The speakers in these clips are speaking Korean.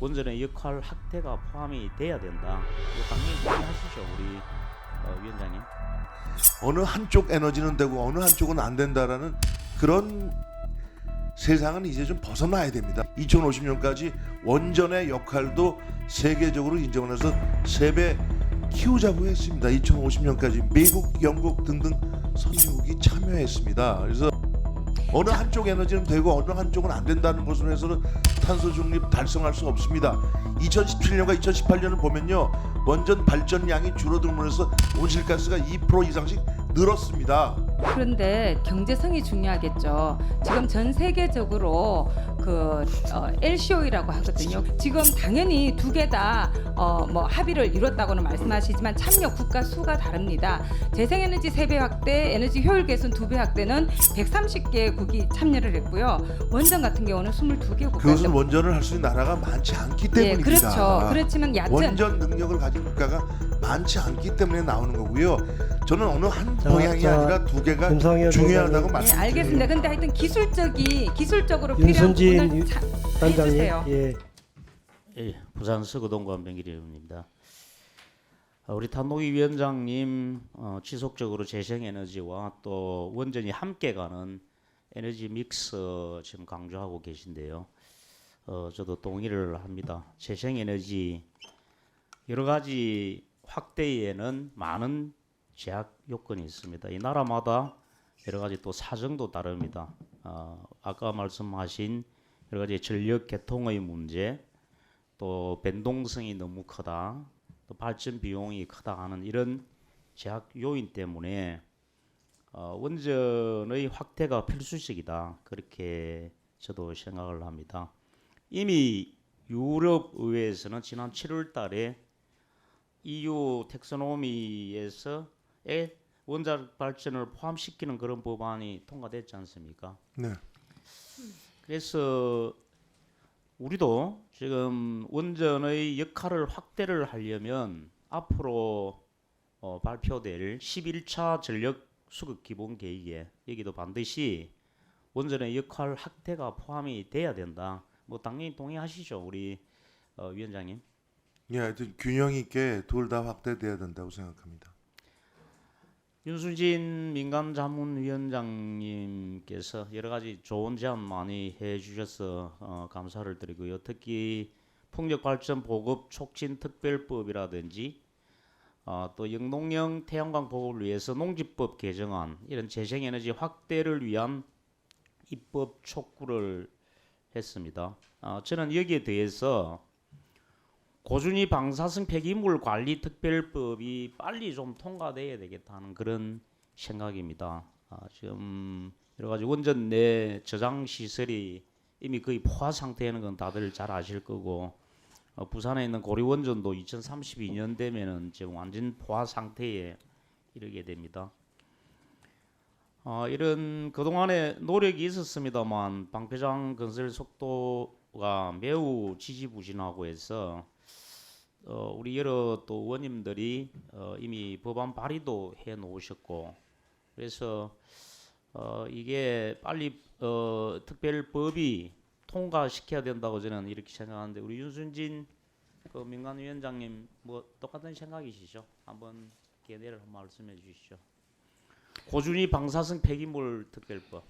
원전의 역할 확대가 포함이 돼야 된다. 이거 당연히 동의하시죠, 우리 위원장님. 어느 한쪽 에너지는 되고 어느 한쪽은 안 된다라는 그런 세상은 이제 좀 벗어나야 됩니다. 2050년까지 원전의 역할도 세계적으로 인정을 해서 3배 키우자고 했습니다. 2050년까지 미국, 영국 등등 선진국이 참여했습니다. 그래서 어느 한쪽 에너지는 되고 어느 한쪽은 안 된다는 것으로 해서는 탄소 중립 달성할 수 없습니다. 2017년과 2018년을 보면요, 원전 발전량이 줄어들면서 온실가스가 2% 이상씩 늘었습니다. 그런데 경제성이 중요하겠죠. 지금 전 세계적으로 LCOE라고 하거든요. 지금 당연히 두 개 다 합의를 이뤘다고는 말씀하시지만 참여 국가 수가 다릅니다. 재생에너지 3배 확대, 에너지 효율 개선 2배 확대는 130개국이 참여를 했고요. 원전 같은 경우는 22개국. 그것은 원전을 할 수 있는 나라가 많지 않기 때문입니다. 그렇죠. 그렇지만 얕은 원전 능력을 가진 국가가 많지 않기 때문에 나오는 거고요. 저는 어느 한 방향이 아니라 두 개가 중요하다고 말씀드립니다. 알겠습니다. 근데 하여튼 기술적으로 필요한 윤선진 부분을 단장님, 해주세요. 예, 부산 서구동관 변기리입니다. 우리 탄노기 위원장님 지속적으로 재생에너지와 또 원전이 함께 가는 에너지 믹스 지금 강조하고 계신데요. 저도 동의를 합니다. 재생에너지 여러 가지 확대에는 많은 제약 요건이 있습니다. 이 나라마다 여러 가지 또 사정도 다릅니다. 아까 말씀하신 여러 가지 전력 개통의 문제, 또 변동성이 너무 크다, 또 발전 비용이 크다 하는 이런 제약 요인 때문에 원전의 확대가 필수적이다, 그렇게 저도 생각을 합니다. 이미 유럽 의회에서는 지난 7월 달에 EU 텍소노미에서 원자력 발전을 포함시키는 그런 법안이 통과됐지 않습니까? 네. 그래서 우리도 지금 원전의 역할을 확대를 하려면 앞으로 발표될 11차 전력 수급 기본 계획에 여기도 반드시 원전의 역할 확대가 포함이 돼야 된다. 뭐 당연히 동의하시죠, 우리 위원장님. 예, 하여튼 균형 있게 둘 다 확대돼야 된다고 생각합니다. 윤수진 민간자문위원장님께서 여러 가지 좋은 제안 많이 해주셔서 감사를 드리고요. 특히 풍력발전 보급 촉진 특별법이라든지 또 영농형 태양광 보급을 위해서 농지법 개정안, 이런 재생에너지 확대를 위한 입법 촉구를 했습니다. 저는 여기에 대해서 고준위 방사성 폐기물 관리 특별법이 빨리 좀 통과돼야 되겠다는 그런 생각입니다. 지금 여러 가지 원전 내 저장 시설이 이미 거의 포화 상태인 건 다들 잘 아실 거고, 부산에 있는 고리 원전도 2032년 되면은 지금 완전 포화 상태에 이르게 됩니다. 이런 그동안에 노력이 있었습니다만 방패장 건설 속도가 매우 지지부진하고 해서 우리 여러 또 의원님들이 이미 법안 발의도 해 놓으셨고, 그래서 이게 빨리 특별법이 통과시켜야 된다고 저는 이렇게 생각하는데, 우리 윤순진 그 민간위원장님 뭐 똑같은 생각이시죠? 한번 견해를 한번 말씀해 주시죠. 고준위 방사성 폐기물 특별법.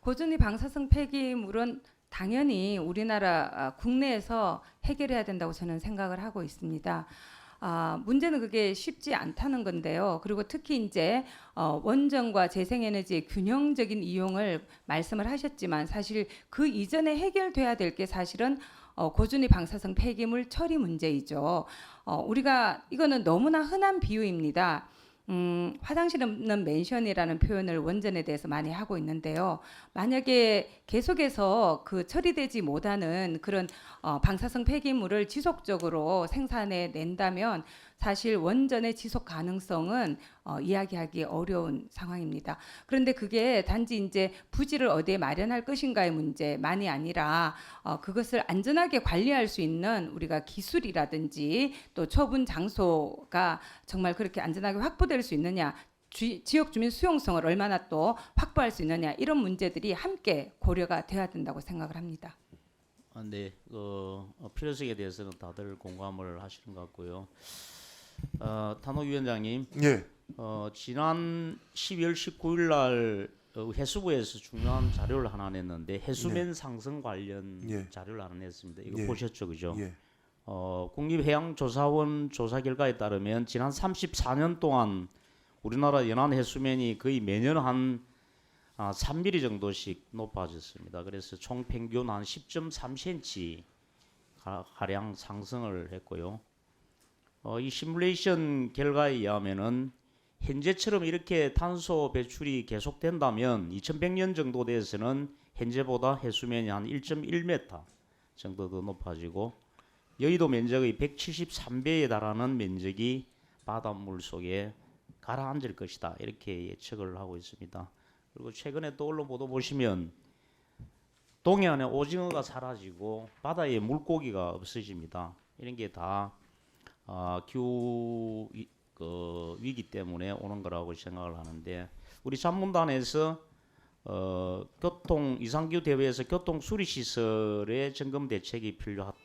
고준위 방사성 폐기물은 당연히 우리나라 국내에서 해결해야 된다고 저는 생각을 하고 있습니다. 문제는 그게 쉽지 않다는 건데요. 그리고 특히 이제 원전과 재생에너지의 균형적인 이용을 말씀을 하셨지만, 사실 그 이전에 해결돼야 될 게 사실은 고준위 방사성 폐기물 처리 문제이죠. 우리가 이거는 너무나 흔한 비유입니다. 화장실 없는 맨션이라는 표현을 원전에 대해서 많이 하고 있는데요. 만약에 계속해서 그 처리되지 못하는 그런 방사성 폐기물을 지속적으로 생산해 낸다면 사실 원전의 지속 가능성은 이야기하기 어려운 상황입니다. 그런데 그게 단지 이제 부지를 어디에 마련할 것인가의 문제만이 아니라 그것을 안전하게 관리할 수 있는 우리가 기술이라든지 또 처분 장소가 정말 그렇게 안전하게 확보될 수 있느냐, 지역 주민 수용성을 얼마나 또 확보할 수 있느냐 이런 문제들이 함께 고려가 돼야 된다고 생각을 합니다. 네, 필요성에 대해서는 다들 공감을 하시는 것 같고요. 탄핵위원장님, 예, 지난 12월 19일 날 해수부에서 중요한 자료를 하나 냈는데 해수면 상승 관련 예. 자료를 하나 냈습니다. 이거 예. 보셨죠, 그죠? 예, 국립해양조사원 조사 결과에 따르면 지난 34년 동안 우리나라 연안 해수면이 거의 매년 한 3mm 정도씩 높아졌습니다. 그래서 총 평균 한 10.3cm 가량 상승을 했고요. 이 시뮬레이션 결과에 의하면은 현재처럼 이렇게 탄소 배출이 계속된다면 2100년 정도 돼서는 현재보다 해수면이 한 1.1m 정도 더 높아지고 여의도 면적의 173배에 달하는 면적이 바닷물 속에 가라앉을 것이다 이렇게 예측을 하고 있습니다. 그리고 최근에 또 언론 보도 보시면 동해안에 오징어가 사라지고 바다에 물고기가 없어집니다. 이런 게 다 기후 위기 때문에 오는 거라고 생각을 하는데 우리 산문단에서 교통 이상기후 대비해서 교통 수리 시설의 점검 대책이 필요하다.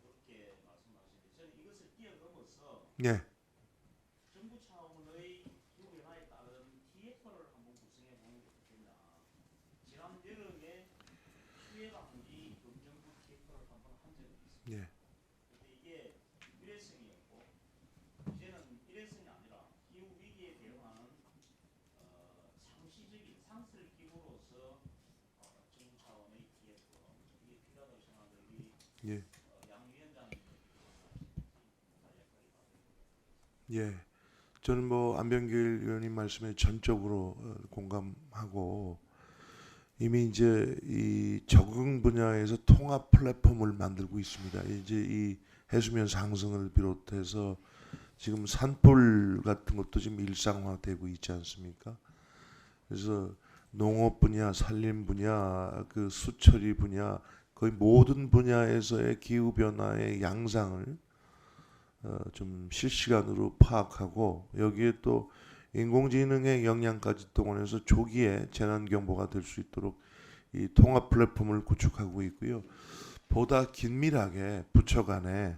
그렇게 말씀하시는데 저는 이것을 뛰어넘어서 예, 정부 차원의 기후 변화에 따른 TF를 한번 구성해 보는 게 어떻겠냐. 지난 여름에 수해가 문이 금정부 TF를 한번 한 적이 있습니다. 예, 근데 이게 일회성이었고 이제는 일회성이 아니라 기후 위기에 대응하는 상시적인 상설 기구로서 정부 차원의 TF 이게 필요하다고 생각하는데 우리 예, 양 위원장이 예. 저는 뭐 안병길 의원님 말씀에 전적으로 공감하고 이미 이제 이 적응 분야에서 통합 플랫폼을 만들고 있습니다. 이제 이 해수면 상승을 비롯해서 지금 산불 같은 것도 지금 일상화되고 있지 않습니까? 그래서 농업 분야, 산림 분야, 그 수처리 분야 거의 모든 분야에서의 기후 변화의 양상을 좀 실시간으로 파악하고 여기에 또 인공지능의 역량까지 동원해서 조기에 재난 경보가 될 수 있도록 이 통합 플랫폼을 구축하고 있고요. 보다 긴밀하게 부처 간에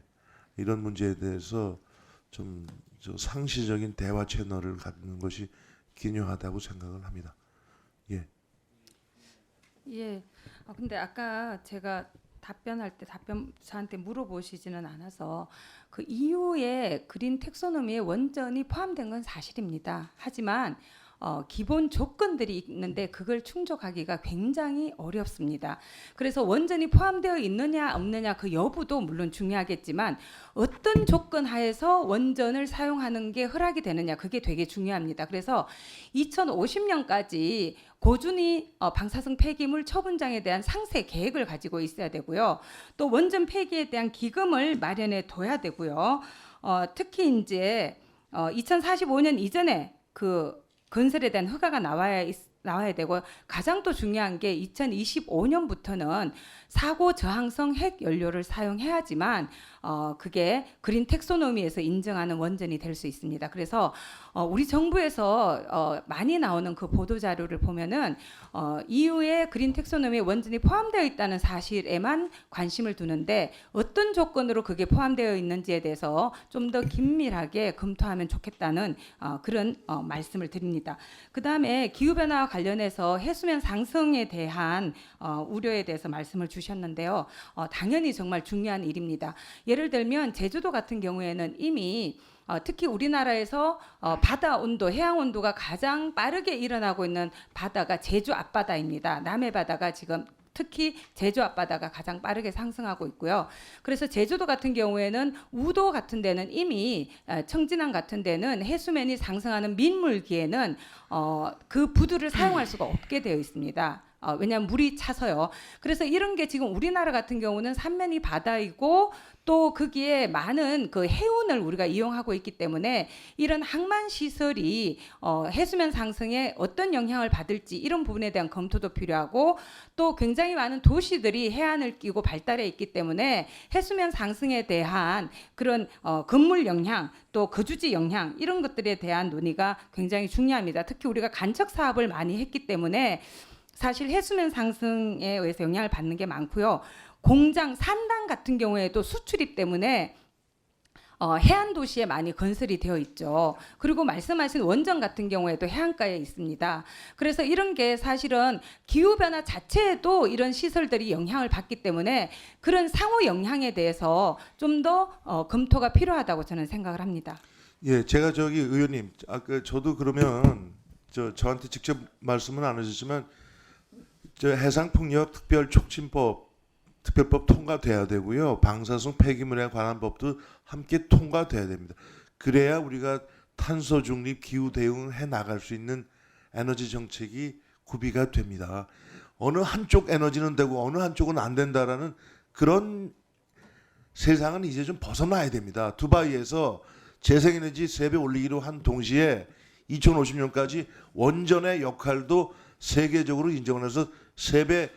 이런 문제에 대해서 좀 상시적인 대화 채널을 갖는 것이 기묘하다고 생각을 합니다. 예, 예. 근데 아까 제가 답변할 때 저한테 물어보시지는 않아서 그 이후에 그린 텍소노미에 원전이 포함된 건 사실입니다. 하지만 기본 조건들이 있는데 그걸 충족하기가 굉장히 어렵습니다. 그래서 원전이 포함되어 있느냐 없느냐 그 여부도 물론 중요하겠지만 어떤 조건 하에서 원전을 사용하는 게 허락이 되느냐 그게 되게 중요합니다. 그래서 2050년까지 고준위 방사성 폐기물 처분장에 대한 상세 계획을 가지고 있어야 되고요. 또 원전 폐기에 대한 기금을 마련해 둬야 되고요. 특히 이제 2045년 이전에 그 건설에 대한 허가가 나와야 되고 가장 또 중요한 게 2025년부터는 사고 저항성 핵 연료를 사용해야지만 그게 그린 텍소노미에서 인정하는 원전이 될 수 있습니다. 그래서 우리 정부에서 많이 나오는 그 보도 자료를 보면은 이후에 그린 텍소노미에 원전이 포함되어 있다는 사실에만 관심을 두는데 어떤 조건으로 그게 포함되어 있는지에 대해서 좀 더 긴밀하게 검토하면 좋겠다는 그런 말씀을 드립니다. 그다음에 기후 변화와 관련해서 해수면 상승에 대한 우려에 대해서 말씀을 주셨는데요. 당연히 정말 중요한 일입니다. 예를 들면 제주도 같은 경우에는 이미 특히 우리나라에서 바다 온도, 해양 온도가 가장 빠르게 일어나고 있는 바다가 제주 앞바다입니다. 남해 바다가 지금 특히 제주 앞바다가 가장 빠르게 상승하고 있고요. 그래서 제주도 같은 경우에는 우도 같은 데는 이미 청진항 같은 데는 해수면이 상승하는 민물기에는 그 부두를 사용할 수가 없게 되어 있습니다. 왜냐하면 물이 차서요. 그래서 이런 게 지금 우리나라 같은 경우는 삼면이 바다이고 또 거기에 많은 그 해운을 우리가 이용하고 있기 때문에 이런 항만 시설이 해수면 상승에 어떤 영향을 받을지 이런 부분에 대한 검토도 필요하고 또 굉장히 많은 도시들이 해안을 끼고 발달해 있기 때문에 해수면 상승에 대한 그런 건물 영향 또 거주지 영향 이런 것들에 대한 논의가 굉장히 중요합니다. 특히 우리가 간척 사업을 많이 했기 때문에 사실 해수면 상승에 의해서 영향을 받는 게 많고요. 공장, 산당 같은 경우에도 수출입 때문에 해안 도시에 많이 건설이 되어 있죠. 그리고 말씀하신 원전 같은 경우에도 해안가에 있습니다. 그래서 이런 게 사실은 기후 변화 자체에도 이런 시설들이 영향을 받기 때문에 그런 상호 영향에 대해서 좀 더 검토가 필요하다고 저는 생각을 합니다. 예, 제가 저기 의원님, 저도 그러면 저한테 직접 말씀은 안 하셨지만 저 해상풍력 특별법 통과돼야 되고요. 방사성 폐기물에 관한 법도 함께 통과돼야 됩니다. 그래야 우리가 탄소 중립 기후 대응을 해 나갈 수 있는 에너지 정책이 구비가 됩니다. 어느 한쪽 에너지는 되고 어느 한쪽은 안 된다라는 그런 세상은 이제 좀 벗어나야 됩니다. 두바이에서 재생에너지 3배 올리기로 한 동시에 2050년까지 원전의 역할도 세계적으로 인정을 해서 3배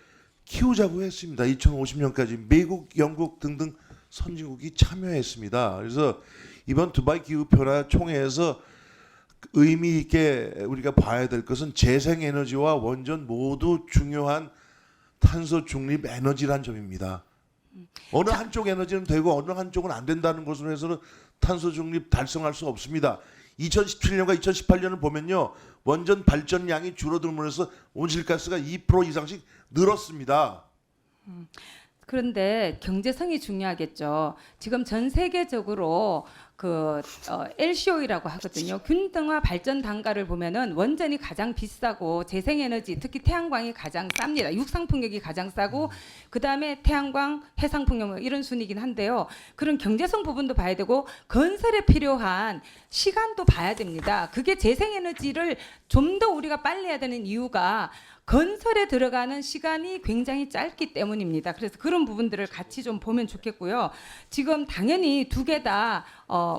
키우자고 했습니다. 2050년까지 미국, 영국 등등 선진국이 참여했습니다. 그래서 이번 두바이 기후변화 총회에서 의미 있게 우리가 봐야 될 것은 재생에너지와 원전 모두 중요한 탄소 중립 에너지란 점입니다. 어느 한쪽 에너지는 되고 어느 한쪽은 안 된다는 것으로 해서는 탄소 중립 달성할 수 없습니다. 2017년과 2018년을 보면요. 원전 발전량이 줄어들면서 온실가스가 2% 이상씩 늘었습니다. 그런데 경제성이 중요하겠죠. 지금 전 세계적으로 그 LCOE라고 하거든요. 균등화 발전 단가를 보면은 원전이 가장 비싸고 재생에너지 특히 태양광이 가장 쌉니다. 육상풍력이 가장 싸고 그 다음에 태양광, 해상풍력 이런 순이긴 한데요. 그런 경제성 부분도 봐야 되고 건설에 필요한 시간도 봐야 됩니다. 그게 재생에너지를 좀 더 우리가 빨리 해야 되는 이유가 건설에 들어가는 시간이 굉장히 짧기 때문입니다. 그래서 그런 부분들을 같이 좀 보면 좋겠고요. 지금 당연히 두 개 다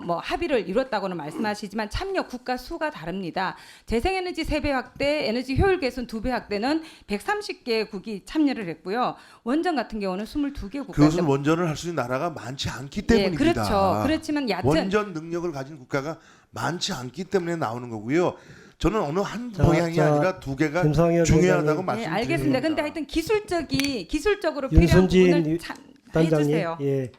뭐 합의를 이뤘다고는 말씀하시지만 참여 국가 수가 다릅니다. 재생에너지 3배 확대, 에너지 효율 개선 2배 확대는 130개국이 참여를 했고요. 원전 같은 경우는 22개국. 그것은 원전을 할 수 있는 나라가 많지 않기 때문입니다. 예, 그렇죠. 그렇지만 원전 능력을 가진 국가가 많지 않기 때문에 나오는 거고요. 저는 어느 한 방향이 아니라 두 개가 중요하다고 네, 말씀드립니다. 알겠습니다. 근데 하여튼 기술적으로 필요한 윤순진 부분을 해주세요. 단장님, 예.